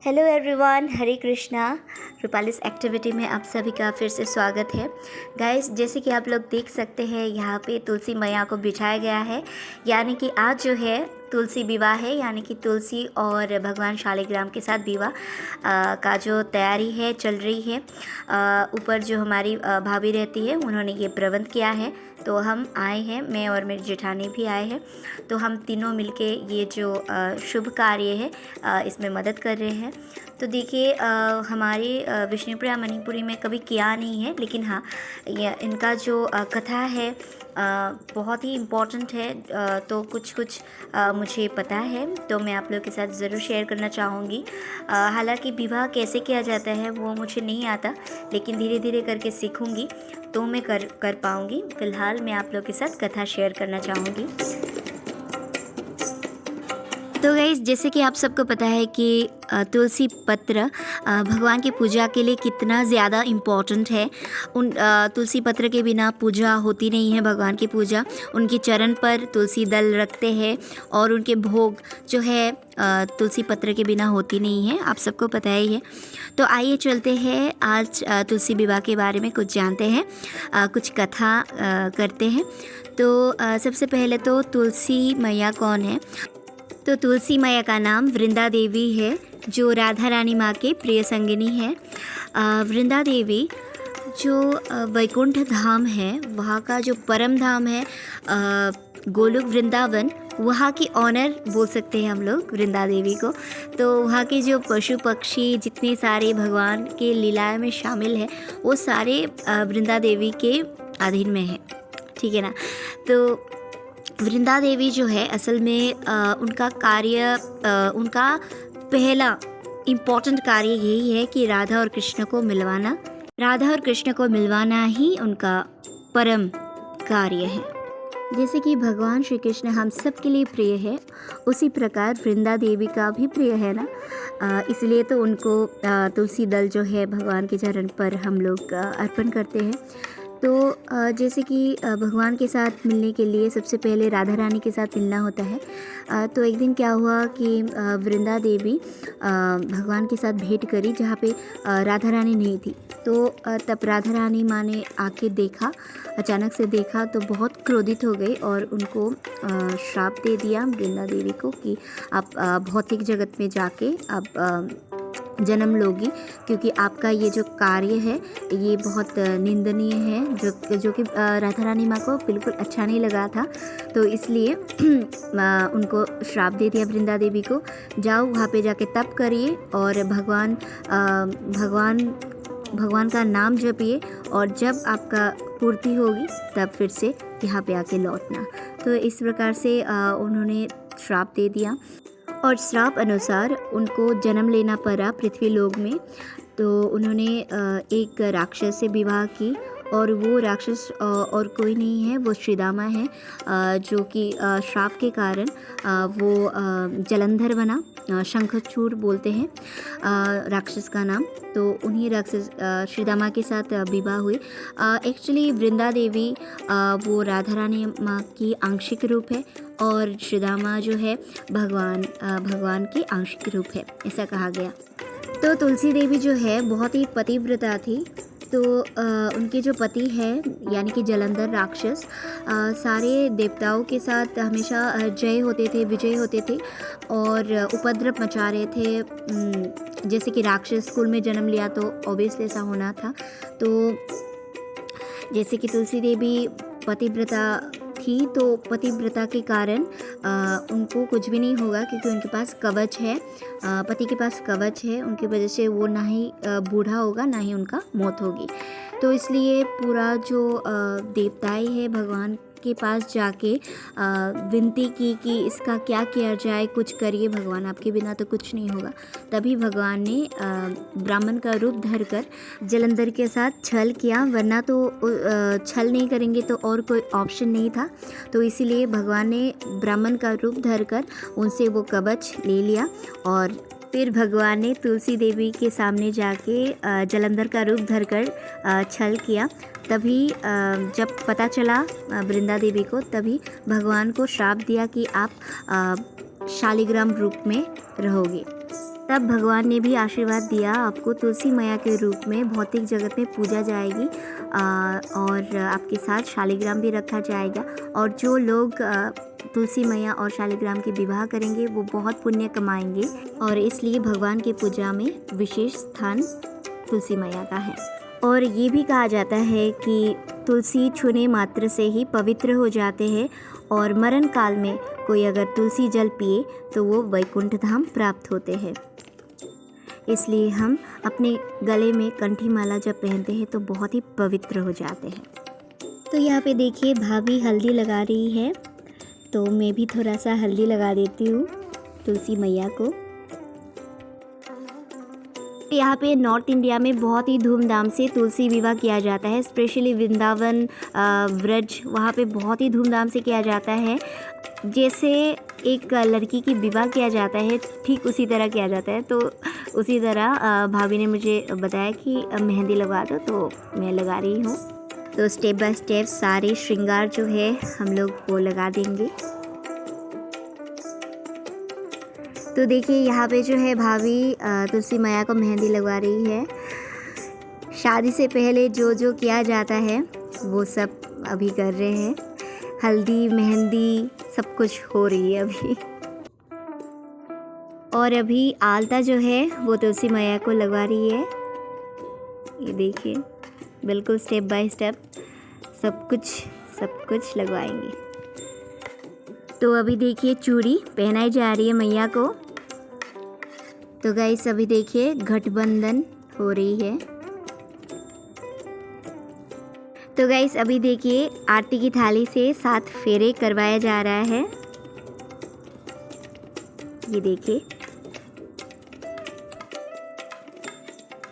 Hello everyone, हरे Krishna. रूपालिस activity में आप सभी का फिर से स्वागत है। गाइस, जैसे कि आप लोग देख सकते हैं यहाँ पे तुलसी मैया को बिठाया गया है, यानी कि आज जो है तुलसी विवाह है, यानी कि तुलसी और भगवान शालिग्राम के साथ विवाह का जो तैयारी है चल रही है। ऊपर जो हमारी भाभी रहती है उन्होंने ये प्रबंध किया है, तो हम आए हैं, मैं और मेरी जेठानी भी आए हैं, तो हम तीनों मिलके ये जो शुभ कार्य है इसमें मदद कर रहे हैं। तो देखिए, हमारी विष्णुप्रिया मणिपुरी में कभी किया नहीं है, लेकिन हाँ, इनका जो कथा है बहुत ही इम्पोर्टेंट है। तो कुछ मुझे पता है, तो मैं आप लोगों के साथ ज़रूर शेयर करना चाहूँगी। हालांकि विवाह कैसे किया जाता है वो मुझे नहीं आता, लेकिन धीरे धीरे करके सीखूँगी तो मैं कर पाऊँगी। फ़िलहाल मैं आप लोगों के साथ कथा शेयर करना चाहूँगी। तो गाइस, जैसे कि आप सबको पता है कि तुलसी पत्र भगवान की पूजा के लिए कितना ज़्यादा इम्पोर्टेंट है। उन तुलसी पत्र के बिना पूजा होती नहीं है। भगवान की पूजा उनके चरण पर तुलसी दल रखते हैं और उनके भोग जो है तुलसी पत्र के बिना होती नहीं है, आप सबको पता ही है। तो आइए चलते हैं, आज तुलसी विवाह के बारे में कुछ जानते हैं, कुछ कथा करते हैं। तो सबसे पहले तो तुलसी मैया कौन है। तो तुलसी मैया का नाम वृंदा देवी है, जो राधा रानी माँ के प्रिय संगिनी है। वृंदा देवी जो वैकुंठ धाम है, वहाँ का जो परम धाम है गोलोक वृंदावन, वहाँ की ऑनर बोल सकते हैं हम लोग वृंदा देवी को। तो वहाँ के जो पशु पक्षी जितने सारे भगवान के लीलाएं में शामिल है, वो सारे वृंदा देवी के अधीन में है, ठीक है ना। तो वृंदा देवी जो है असल में उनका कार्य, उनका पहला इम्पॉर्टेंट कार्य यही है कि राधा और कृष्ण को मिलवाना ही उनका परम कार्य है। जैसे कि भगवान श्री कृष्ण हम सब के लिए प्रिय है, उसी प्रकार वृंदा देवी का भी प्रिय है ना। इसलिए तो उनको तुलसी दल जो है भगवान के चरण पर हम लोग अर्पण करते हैं। तो जैसे कि भगवान के साथ मिलने के लिए सबसे पहले राधा रानी के साथ मिलना होता है। तो एक दिन क्या हुआ कि वृंदा देवी भगवान के साथ भेंट करी, जहाँ पे राधा रानी नहीं थी। तो तब राधा रानी माँ ने आके देखा, अचानक से देखा तो बहुत क्रोधित हो गई और उनको श्राप दे दिया वृंदा देवी को कि आप भौतिक जगत में जाके आप जन्म लोगी, क्योंकि आपका ये जो कार्य है ये बहुत निंदनीय है, जो कि राधा रानी माँ को बिल्कुल अच्छा नहीं लगा था। तो इसलिए उनको श्राप दे दिया वृंदा देवी को, जाओ वहाँ पे जाके तप करिए और भगवान का नाम जपिए, और जब आपका पूर्ति होगी तब फिर से यहाँ पे आके लौटना। तो इस प्रकार से उन्होंने श्राप दे दिया और श्राप अनुसार उनको जन्म लेना पड़ा पृथ्वी लोक में। तो उन्होंने एक राक्षस से विवाह की, और वो राक्षस और कोई नहीं है, वो श्रीदामा है, जो कि श्राप के कारण वो जलंधर बना। शंखचूड़ बोलते हैं राक्षस का नाम। तो उन्हीं राक्षस श्रीदामा के साथ विवाह हुई। एक्चुअली वृंदा देवी वो राधा रानी माँ की आंशिक रूप है, और श्रीदामा जो है भगवान के आंशिक रूप है, ऐसा कहा गया। तो तुलसी देवी जो है बहुत ही पतिव्रता थी। तो उनके जो पति हैं यानी कि जलंधर राक्षस सारे देवताओं के साथ हमेशा विजय होते थे और उपद्रव मचा रहे थे। जैसे कि राक्षस कुल में जन्म लिया तो ऑब्वियसली ऐसा होना था। तो जैसे कि तुलसी देवी पतिव्रता थी, तो पतिव्रता के कारण उनको कुछ भी नहीं होगा, क्योंकि उनके पास कवच है, पति के पास कवच है। उनकी वजह से वो ना ही बूढ़ा होगा, ना ही उनका मौत होगी। तो इसलिए पूरा जो देवताएं है भगवान के पास जाके विनती की कि इसका क्या किया जाए, कुछ करिए भगवान, आपके बिना तो कुछ नहीं होगा। तभी भगवान ने ब्राह्मण का रूप धरकर जलंधर के साथ छल किया, वरना तो छल नहीं करेंगे तो और कोई ऑप्शन नहीं था। तो इसीलिए भगवान ने ब्राह्मण का रूप धरकर उनसे वो कवच ले लिया, और फिर भगवान ने तुलसी देवी के सामने जाके जलंधर का रूप धरकर छल किया। तभी जब पता चला वृंदा देवी को, तभी भगवान को श्राप दिया कि आप शालिग्राम रूप में रहोगे। तब भगवान ने भी आशीर्वाद दिया, आपको तुलसी मैया के रूप में भौतिक जगत में पूजा जाएगी और आपके साथ शालिग्राम भी रखा जाएगा। और जो लोग तुलसी मैया और शालिग्राम के विवाह करेंगे वो बहुत पुण्य कमाएंगे और इसलिए भगवान की पूजा में विशेष स्थान तुलसी मैया का है। और ये भी कहा जाता है कि तुलसी छूने मात्र से ही पवित्र हो जाते हैं और मरण काल में कोई अगर तुलसी जल पिए तो वो वैकुंठ धाम प्राप्त होते हैं। इसलिए हम अपने गले में कंठी माला जब पहनते हैं तो बहुत ही पवित्र हो जाते हैं। तो यहाँ पे देखिए भाभी हल्दी लगा रही है, तो मैं भी थोड़ा सा हल्दी लगा देती हूँ तुलसी मैया को। यहाँ पे नॉर्थ इंडिया में बहुत ही धूमधाम से तुलसी विवाह किया जाता है, स्पेशली वृंदावन व्रज, वहाँ पे बहुत ही धूमधाम से किया जाता है। जैसे एक लड़की की विवाह किया जाता है ठीक उसी तरह किया जाता है। तो उसी तरह भाभी ने मुझे बताया कि मेहंदी लगा दो, तो मैं लगा रही हूँ। तो स्टेप बाय स्टेप सारे श्रृंगार जो है हम लोग वो लगा देंगे। तो देखिए यहाँ पे जो है भाभी तुलसी मैया को मेहंदी लगवा रही है। शादी से पहले जो जो किया जाता है वो सब अभी कर रहे हैं। हल्दी मेहंदी सब कुछ हो रही है अभी। और अभी आलता जो है वो तुलसी मैया को लगवा रही है। ये देखिए बिल्कुल स्टेप बाय स्टेप सब कुछ लगवाएंगे। तो अभी देखिए चूड़ी पहनाई जा रही है मैया को। तो गाइस अभी देखिए गठबंधन हो रही है। तो गाइस अभी देखिए आरती की थाली से 7 फेरे करवाया जा रहा है। ये देखिए।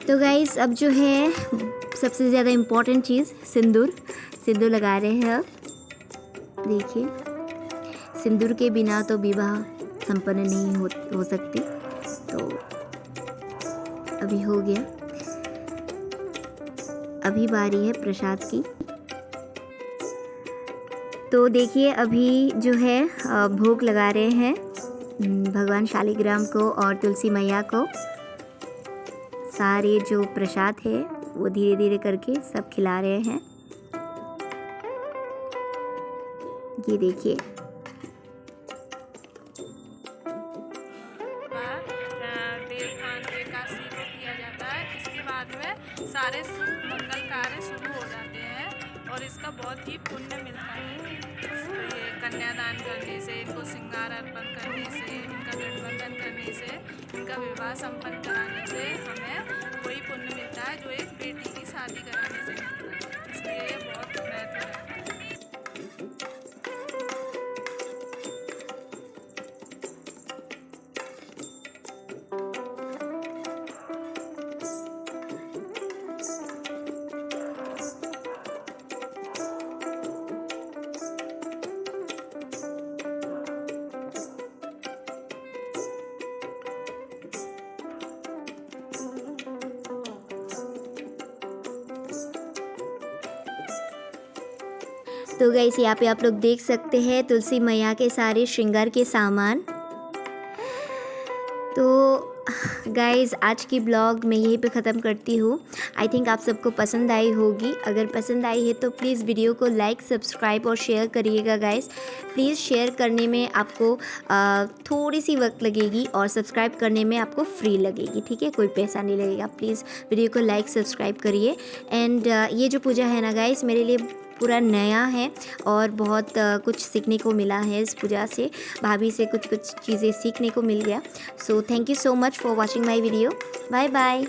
तो गाइस अब जो है सबसे ज़्यादा इम्पोर्टेंट चीज़ सिंदूर लगा रहे हैं अब। देखिए सिंदूर के बिना तो विवाह संपन्न नहीं हो सकती। तो अभी हो गया, अभी बारी है प्रसाद की। तो देखिए अभी जो है भोग लगा रहे हैं भगवान शालिग्राम को और तुलसी मैया को। सारे जो प्रसाद है वो धीरे धीरे करके सब खिला रहे हैं। ये देखिए एकादशी को किया जाता है। इसके बाद में सारे मंगल कार्य शुरू हो जाते हैं और इसका बहुत ही पुण्य मिलता है। तो ये कन्यादान करने से, इनको श्रृंगार अर्पण करने से, इनका गठबंधन करने से, इनका विवाह संपन्न कराने से हमें वही पुण्य मिलता है जो एक बेटी की शादी कराने से मिलता है। इसलिए ये बहुत महत्व है। तो गाइस यहाँ पे आप लोग देख सकते हैं तुलसी मैया के सारे श्रृंगार के सामान। तो गाइस आज की ब्लॉग मैं यहीं पे ख़त्म करती हूँ। आई थिंक आप सबको पसंद आई होगी। अगर पसंद आई है तो प्लीज़ वीडियो को लाइक, सब्सक्राइब और शेयर करिएगा गाइस। प्लीज़ शेयर करने में आपको थोड़ी सी वक्त लगेगी और सब्सक्राइब करने में आपको फ्री लगेगी, ठीक है, कोई पैसा नहीं लगेगा। प्लीज़ वीडियो को लाइक सब्सक्राइब करिए। एंड ये जो पूजा है ना गाइस मेरे लिए पूरा नया है और बहुत कुछ सीखने को मिला है इस पूजा से। भाभी से कुछ चीज़ें सीखने को मिल गया। So thank you so much for watching my video. Bye bye.